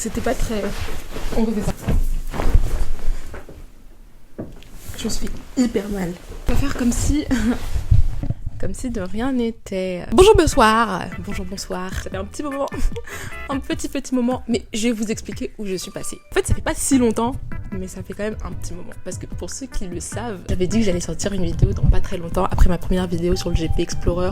C'était pas très... On refait ça. Je me suis fait hyper mal. On va faire comme si... comme si de rien n'était. Bonjour, bonsoir. Bonjour, bonsoir. Ça fait un petit moment. Un petit moment. Mais je vais vous expliquer où je suis passée. En fait, ça fait pas si longtemps, mais ça fait quand même un petit moment. Parce que pour ceux qui le savent, j'avais dit que j'allais sortir une vidéo dans pas très longtemps, après ma première vidéo sur le GP Explorer.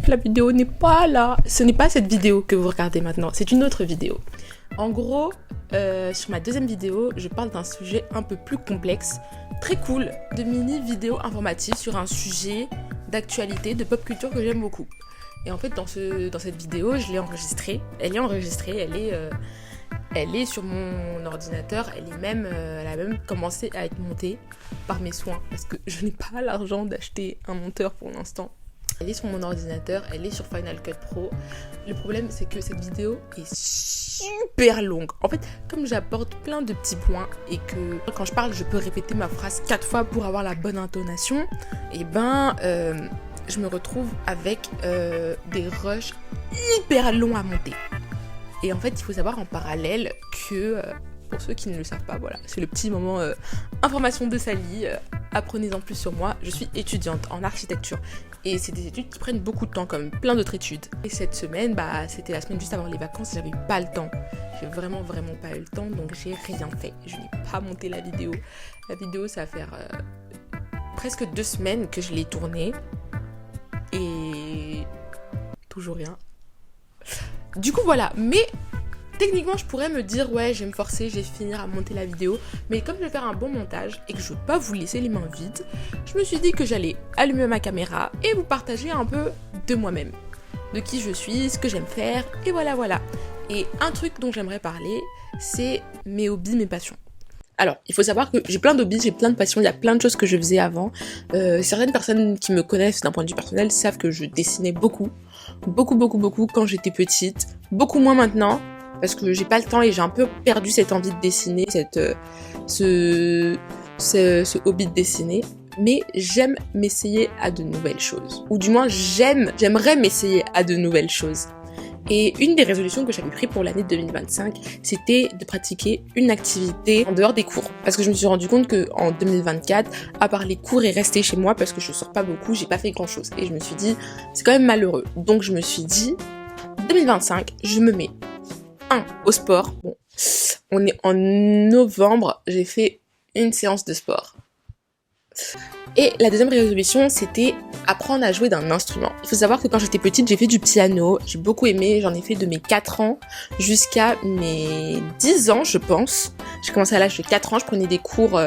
La vidéo n'est pas là. Ce n'est pas cette vidéo que vous regardez maintenant, c'est une autre vidéo. En gros, sur ma deuxième vidéo, je parle d'un sujet un peu plus complexe, très cool, de mini vidéos informatives sur un sujet d'actualité, de pop culture que j'aime beaucoup. Et en fait, dans cette vidéo, je l'ai enregistrée. Elle est enregistrée, elle est sur mon ordinateur, elle a même commencé à être montée par mes soins, parce que je n'ai pas l'argent d'acheter un monteur pour l'instant. Elle est sur mon ordinateur, elle est sur Final Cut Pro. Le problème, c'est que cette vidéo est super longue. En fait, comme j'apporte plein de petits points et que quand je parle, je peux répéter ma phrase 4 fois pour avoir la bonne intonation, et je me retrouve avec des rushs hyper longs à monter. Et en fait, il faut savoir en parallèle que... pour ceux qui ne le savent pas, voilà, c'est le petit moment information de Sally, apprenez-en plus sur moi. Je suis étudiante en architecture et c'est des études qui prennent beaucoup de temps comme plein d'autres études. Et cette semaine, c'était la semaine juste avant les vacances, j'avais pas le temps. J'ai vraiment pas eu le temps, donc j'ai rien fait. Je n'ai pas monté la vidéo. La vidéo, ça va faire presque 2 semaines que je l'ai tournée et toujours rien. Du coup, voilà, mais... techniquement, je pourrais me dire, ouais, je vais me forcer, je vais finir à monter la vidéo. Mais comme je vais faire un bon montage et que je veux pas vous laisser les mains vides, je me suis dit que j'allais allumer ma caméra et vous partager un peu de moi-même. De qui je suis, ce que j'aime faire, et voilà. Et un truc dont j'aimerais parler, c'est mes hobbies, mes passions. Alors, il faut savoir que j'ai plein d'hobbies, j'ai plein de passions, il y a plein de choses que je faisais avant. Certaines personnes qui me connaissent d'un point de vue personnel savent que je dessinais beaucoup quand j'étais petite. Beaucoup moins maintenant. Parce que j'ai pas le temps et j'ai un peu perdu cette envie de dessiner, ce hobby de dessiner. Mais j'aime m'essayer à de nouvelles choses. Ou du moins, j'aimerais m'essayer à de nouvelles choses. Et une des résolutions que j'avais prises pour l'année 2025, c'était de pratiquer une activité en dehors des cours. Parce que je me suis rendu compte qu'en 2024, à part les cours et rester chez moi, parce que je sors pas beaucoup, j'ai pas fait grand chose. Et je me suis dit, c'est quand même malheureux. Donc je me suis dit, 2025, je me mets au sport. Bon, on est en novembre, j'ai fait une séance de sport. Et la deuxième résolution, c'était apprendre à jouer d'un instrument. Il faut savoir que quand j'étais petite, j'ai fait du piano, j'ai beaucoup aimé, j'en ai fait de mes 4 ans jusqu'à mes 10 ans, je pense. J'ai commencé à l'âge de 4 ans, je prenais des cours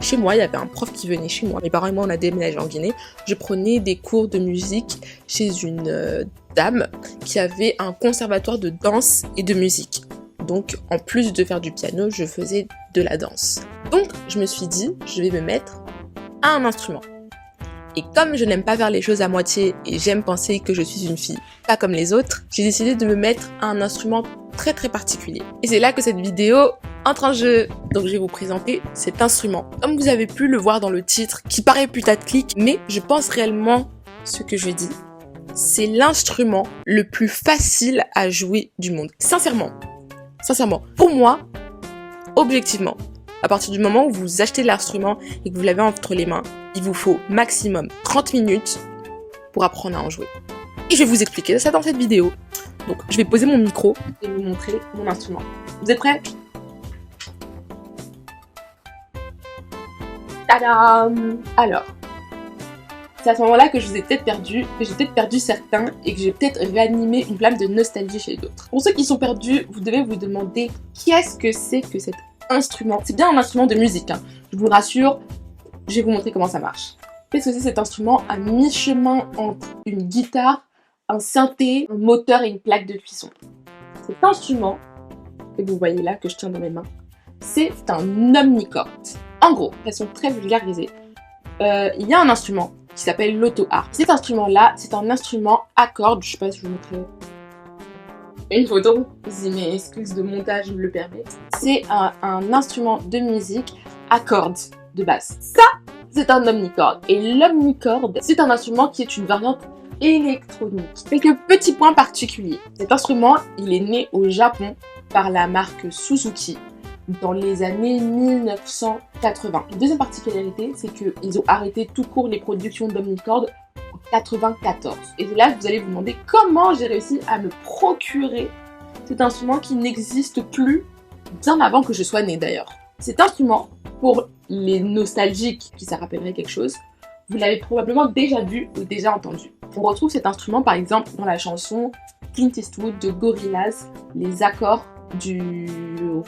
chez moi, il y avait un prof qui venait chez moi. Mes parents et moi, on a déménagé en Guinée. Je prenais des cours de musique chez une dame qui avait un conservatoire de danse et de musique. Donc, en plus de faire du piano, je faisais de la danse. Donc, je me suis dit, je vais me mettre à un instrument. Et comme je n'aime pas faire les choses à moitié et j'aime penser que je suis une fille pas comme les autres, j'ai décidé de me mettre à un instrument très particulier. Et c'est là que cette vidéo entre en jeu. Donc je vais vous présenter cet instrument. Comme vous avez pu le voir dans le titre, qui paraît putaclic, mais je pense réellement ce que je dis. C'est l'instrument le plus facile à jouer du monde. Sincèrement, pour moi, objectivement, à partir du moment où vous achetez l'instrument et que vous l'avez entre les mains, il vous faut maximum 30 minutes pour apprendre à en jouer. Et je vais vous expliquer ça dans cette vidéo. Donc, je vais poser mon micro et vous montrer mon instrument. Vous êtes prêts? Tadam! Alors, c'est à ce moment-là que je vous ai peut-être perdu, que j'ai peut-être perdu certains et que j'ai peut-être réanimé une flamme de nostalgie chez d'autres. Pour ceux qui sont perdus, vous devez vous demander qu'est-ce que c'est que cet instrument. C'est bien un instrument de musique, hein. Je vous rassure, je vais vous montrer comment ça marche. Qu'est-ce que c'est cet instrument à mi-chemin entre une guitare, un synthé, un moteur et une plaque de cuisson? Cet instrument, que vous voyez là, que je tiens dans mes mains, c'est un omnichord. En gros, de façon très vulgarisée, il y a un instrument qui s'appelle l'auto-harpe. Cet instrument-là, c'est un instrument à cordes. Je sais pas si je vous montrerai une photo, si mes excuses de montage me le permettent. C'est un instrument de musique à cordes de basse. Ça, c'est un omnichord. Et l'omnichord, c'est un instrument qui est une variante électronique. Quelques petits points particuliers. Cet instrument, il est né au Japon par la marque Suzuki dans les années 1980. La deuxième particularité, c'est qu'ils ont arrêté tout court les productions d'omnichord en 94. Et là, vous allez vous demander comment j'ai réussi à me procurer cet instrument qui n'existe plus bien avant que je sois née d'ailleurs. Cet instrument, pour les nostalgiques qui ça rappellerait quelque chose, vous l'avez probablement déjà vu ou déjà entendu. On retrouve cet instrument par exemple dans la chanson Clint Eastwood de Gorillaz, les accords du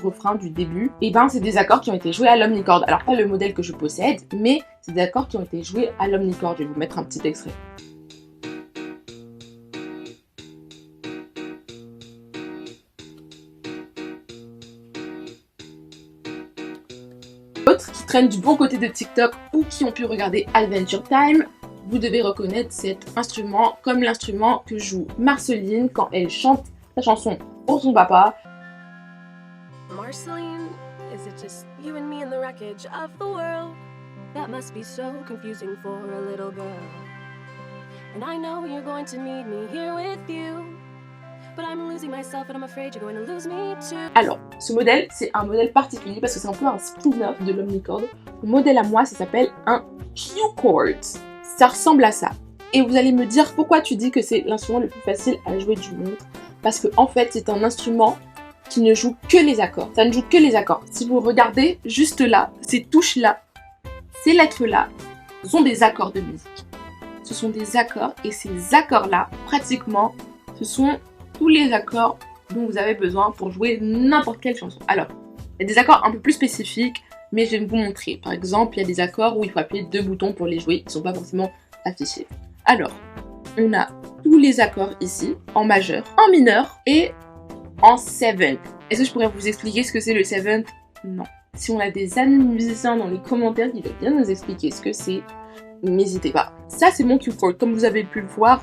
refrain du début. Et ben c'est des accords qui ont été joués à l'omnichord. Alors pas le modèle que je possède, mais c'est des accords qui ont été joués à l'omnichord. Je vais vous mettre un petit extrait. D'autres qui traînent du bon côté de TikTok ou qui ont pu regarder Adventure Time, vous devez reconnaître cet instrument comme l'instrument que joue Marceline quand elle chante sa chanson pour son papa. Marceline, is it just you and me in the wreckage of the world? That must be so confusing for a little girl. And I know you're going to need me here with you. But I'm losing myself and I'm afraid you're going to lose me too. Alors, ce modèle, c'est un modèle particulier parce que c'est un peu un spin-off de l'omnichord. Mon modèle à moi, ça s'appelle un Q-chord. Ça ressemble à ça. Et vous allez me dire pourquoi tu dis que c'est l'instrument le plus facile à jouer du monde. Parce que en fait, c'est un instrument qui ne joue que les accords. Ça ne joue que les accords. Si vous regardez juste là, ces touches-là, ces lettres-là, sont des accords de musique. Ce sont des accords et ces accords-là, pratiquement, ce sont tous les accords dont vous avez besoin pour jouer n'importe quelle chanson. Alors, il y a des accords un peu plus spécifiques, mais je vais vous montrer. Par exemple, il y a des accords où il faut appuyer 2 boutons pour les jouer, qui ne sont pas forcément affichés. Alors, on a tous les accords ici, en majeur, en mineur et en seventh. Est-ce que je pourrais vous expliquer ce que c'est le seventh? Non. Si on a des amis musiciens dans les commentaires qui veulent bien nous expliquer ce que c'est, n'hésitez pas. Ça, c'est mon Q-chord. Comme vous avez pu le voir,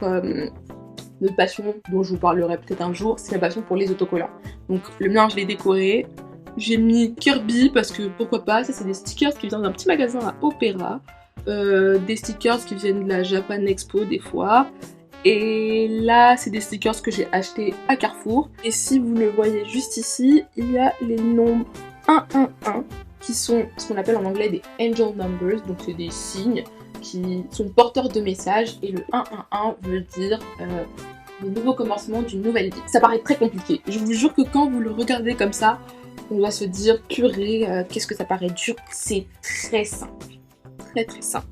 notre passion, dont je vous parlerai peut-être un jour, c'est ma passion pour les autocollants. Donc le mien, je l'ai décoré. J'ai mis Kirby parce que pourquoi pas. Ça, c'est des stickers qui viennent d'un petit magasin à Opéra. Des stickers qui viennent de la Japan Expo des fois. Et là, c'est des stickers que j'ai achetés à Carrefour. Et si vous le voyez juste ici, il y a les nombres 111 qui sont ce qu'on appelle en anglais des angel numbers. Donc c'est des signes qui sont porteurs de messages. Et le 111 veut dire le nouveau commencement d'une nouvelle vie. Ça paraît très compliqué. Je vous jure que quand vous le regardez comme ça, on va se dire purée, qu'est-ce que ça paraît dur. C'est très simple. Très très simple.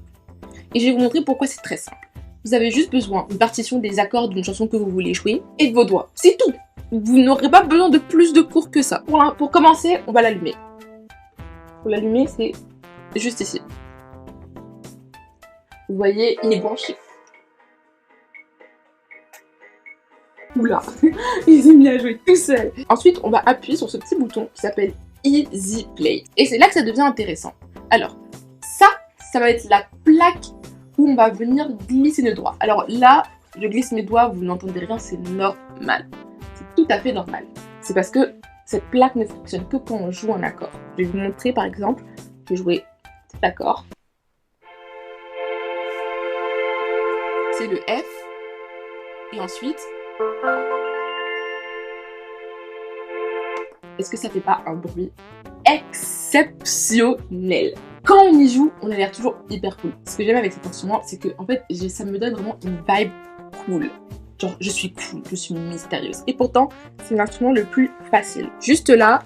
Et je vais vous montrer pourquoi c'est très simple. Vous avez juste besoin d'une partition des accords d'une chanson que vous voulez jouer et de vos doigts. C'est tout. Vous n'aurez pas besoin de plus de cours que ça. Pour commencer, on va l'allumer. Pour l'allumer, c'est juste ici. Vous voyez, il est branché. Oula, il s'est mis à jouer tout seul. Ensuite, on va appuyer sur ce petit bouton qui s'appelle Easy Play. Et c'est là que ça devient intéressant. Alors, ça va être la plaque où on va venir glisser nos doigts. Alors là, je glisse mes doigts, vous n'entendez rien, c'est normal. C'est tout à fait normal. C'est parce que cette plaque ne fonctionne que quand on joue un accord. Je vais vous montrer par exemple, je vais jouer cet accord. C'est le F. Et ensuite... Est-ce que ça fait pas un bruit exceptionnel? Quand on y joue, on a l'air toujours hyper cool. Ce que j'aime avec cet instrument, c'est que en fait, ça me donne vraiment une vibe cool. Genre, je suis cool, je suis mystérieuse. Et pourtant, c'est l'instrument le plus facile. Juste là,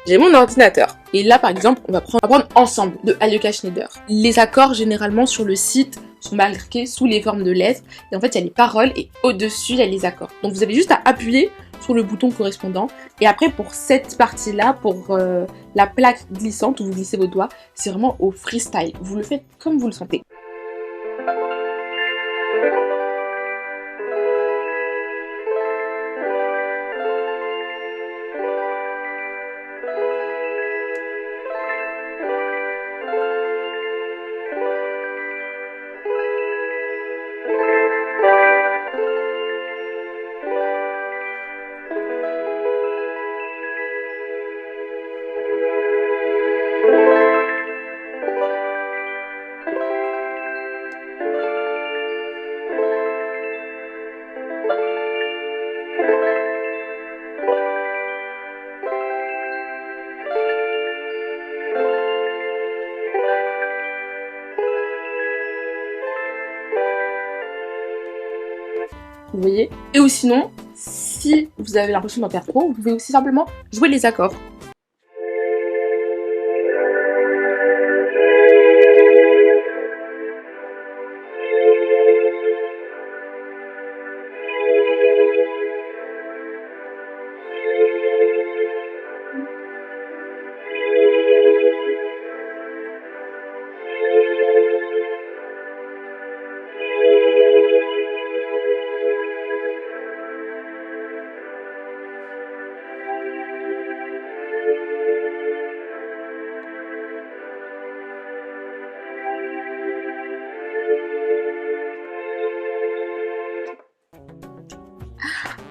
j'ai mon ordinateur. Et là, par exemple, on va prendre Ensemble de Alyosha Schneider. Les accords, généralement, sur le site, sont marqués sous les formes de lettres. Et en fait, il y a les paroles et au-dessus, il y a les accords. Donc, vous avez juste à appuyer sur le bouton correspondant. Et après, pour cette partie-là, pour la plaque glissante où vous glissez vos doigts, c'est vraiment au freestyle. Vous le faites comme vous le sentez. vous voyez. Et ou sinon, si vous avez l'impression d'en faire trop, vous pouvez aussi simplement jouer les accords.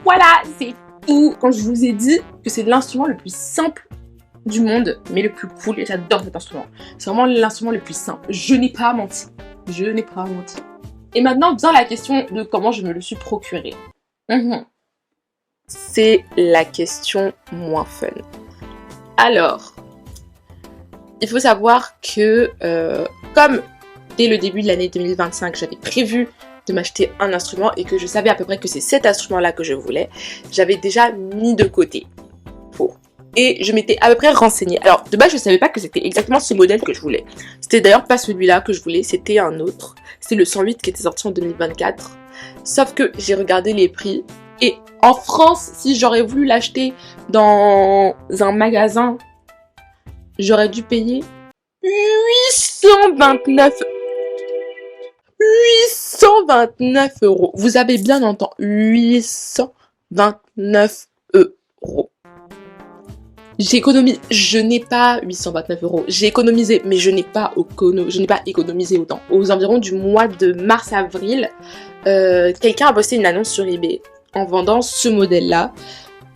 Voilà, c'est tout. Quand je vous ai dit que c'est l'instrument le plus simple du monde, mais le plus cool, et j'adore cet instrument. C'est vraiment l'instrument le plus simple. Je n'ai pas menti. Je n'ai pas menti. Et maintenant vient la question de comment je me le suis procuré. C'est la question moins fun. Alors, il faut savoir que comme dès le début de l'année 2025, j'avais prévu de m'acheter un instrument et que je savais à peu près que c'est cet instrument-là que je voulais, j'avais déjà mis de côté pour. Et je m'étais à peu près renseignée. Alors, de base, je savais pas que c'était exactement ce modèle que je voulais. C'était d'ailleurs pas celui-là que je voulais, c'était un autre. C'était le 108 qui était sorti en 2024. Sauf que j'ai regardé les prix. Et en France, si j'aurais voulu l'acheter dans un magasin, j'aurais dû payer 829 €. Vous avez bien entendu, 829 €. J'ai économisé, je n'ai pas 829 €. J'ai économisé, mais je n'ai pas économisé autant. Aux environs du mois de mars-avril, quelqu'un a posté une annonce sur eBay en vendant ce modèle-là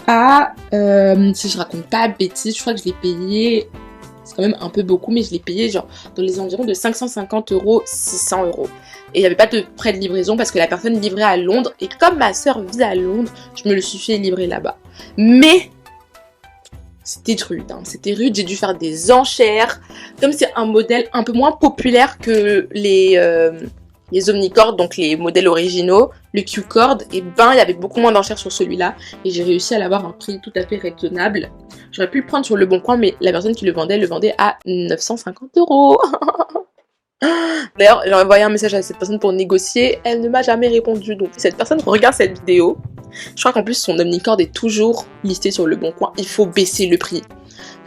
à, si je raconte pas de bêtises, je crois que je l'ai payé, c'est quand même un peu beaucoup, mais je l'ai payé genre dans les environs de 550 €, 600 €. Et il n'y avait pas de frais de livraison parce que la personne livrait à Londres. Et comme ma soeur vit à Londres, je me le suis fait livrer là-bas. Mais c'était rude, hein. C'était rude, j'ai dû faire des enchères. Comme c'est un modèle un peu moins populaire que les Omnichord, donc les modèles originaux, le Q-Cord, et ben il y avait beaucoup moins d'enchères sur celui-là. Et j'ai réussi à l'avoir à un prix tout à fait raisonnable. J'aurais pu le prendre sur le bon coin, mais la personne qui le vendait à 950 €. D'ailleurs, j'ai envoyé un message à cette personne pour négocier, elle ne m'a jamais répondu. Donc, si cette personne regarde cette vidéo, je crois qu'en plus son Omnichord est toujours listé sur le bon coin. Il faut baisser le prix.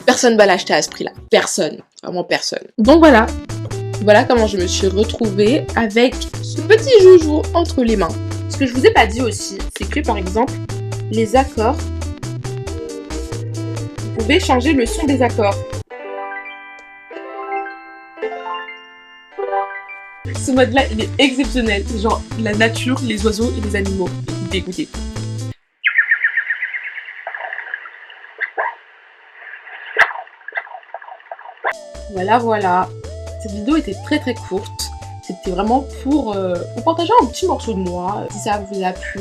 Personne va l'acheter à ce prix-là. Personne. Vraiment personne. Donc voilà. Voilà comment je me suis retrouvée avec ce petit joujou entre les mains. Ce que je vous ai pas dit aussi, c'est que par exemple, les accords, vous pouvez changer le son des accords. Ce mode-là, il est exceptionnel. Genre, la nature, les oiseaux et les animaux. Écoutez. Voilà. Cette vidéo était très très courte. C'était vraiment pour vous partager un petit morceau de moi. Si ça vous a plu,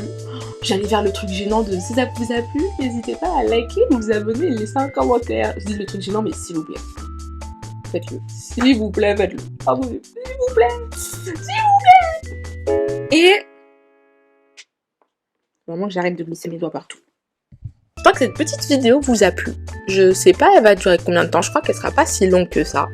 j'allais vers le truc gênant de si ça vous a plu, n'hésitez pas à liker, vous abonner et laisser un commentaire. Je dis le truc gênant, mais s'il vous plaît. Faites-le. S'il vous plaît, faites-le. Abonnez-vous. S'il vous plaît. Et vraiment que j'arrête de glisser mes doigts partout. J'espère que cette petite vidéo vous a plu. Je sais pas, elle va durer combien de temps. Je crois qu'elle sera pas si longue que ça.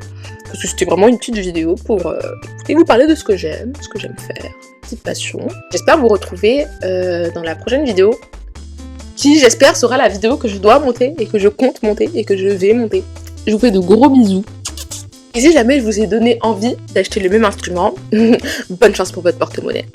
Parce que c'était vraiment une petite vidéo pour vous parler de ce que j'aime faire. Petite passion. J'espère vous retrouver dans la prochaine vidéo. Qui, j'espère, sera la vidéo que je dois monter et que je compte monter et que je vais monter. Je vous fais de gros bisous. Et si jamais je vous ai donné envie d'acheter le même instrument, bonne chance pour votre porte-monnaie.